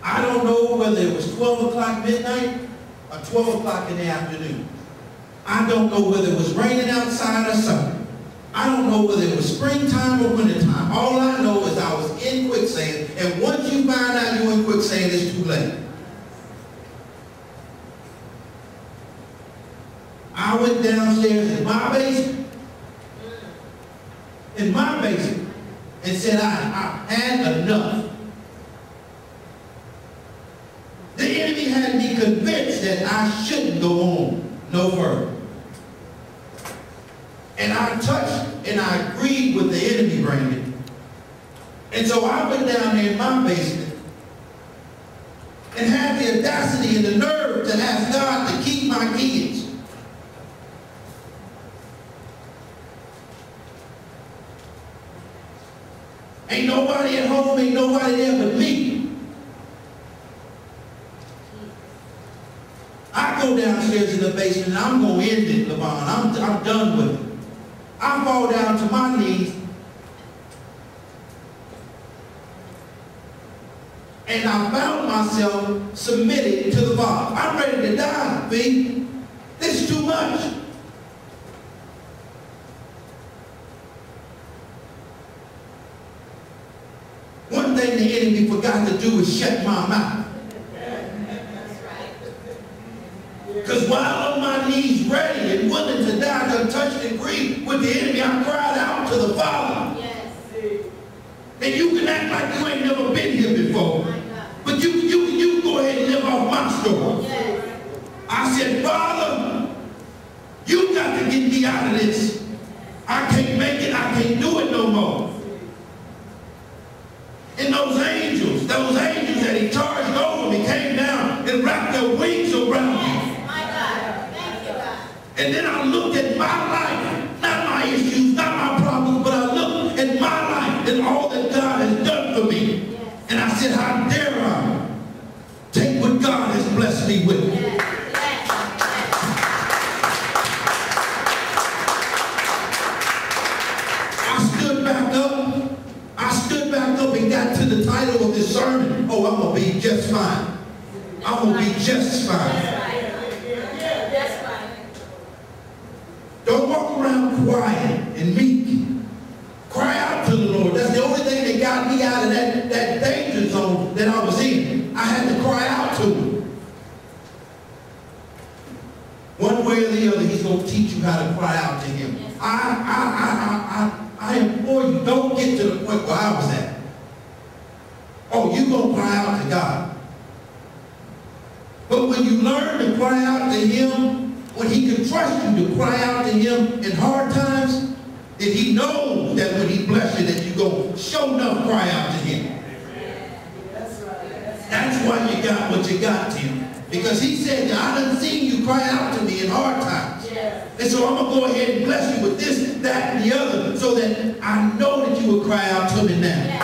I don't know whether it was 12 o'clock midnight or 12 o'clock in the afternoon. I don't know whether it was raining outside or something. I don't know whether it was springtime or wintertime. All I know is I was in quicksand, and once you find out you're in quicksand, it's too late. I went downstairs in my basement, and said I had enough. The enemy had me convinced that I shouldn't go on no further. And I touched and I agreed with the enemy, Brandon. And so I went down there in my basement and had the audacity and the nerve to ask God to keep my kids. Ain't nobody at home, ain't nobody there but me. I go downstairs in the basement and I'm going to end it, Levon. I'm done with it. I fall down to my knees and I found myself submitted to the Father. I'm ready to die, B. This is too much. One thing the enemy forgot to do is shut my mouth. Because while on my knees ready and willing to die, to touch and agree with the enemy, I cried out to the Father. Yes. And you can act like you ain't never been here before. But you go ahead and live off my story. Yes. I said, Father, you got to get me out of this. I can't make it. I can't do it no more. And those angels that he charged over me came down and wrapped their wings around me. And then I looked at my life, not my issues, not my problems, but I looked at my life and all that God has done for me. Yes. And I said, how dare I take what God has blessed me with? Yes. Yes. I stood back up and got to the title of this sermon. Oh, I'm going to be just fine. I'm going to be just fine. Don't walk around quiet and meek. Cry out to the Lord. That's the only thing that got me out of that danger zone that I was in. I had to cry out to him. One way or the other, he's going to teach you how to cry out to him. I implore you, don't get to the point where I was at. Oh, you're going to cry out to God. But when you learn to cry out to him, when he can trust you to cry out to him in hard times, then he knows that when he bless you, that you go show enough cry out to him. That's why you got what you got, Tim. Because he said, I done seen you cry out to me in hard times. And so I'm going to go ahead and bless you with this, that, and the other, so that I know that you will cry out to me now.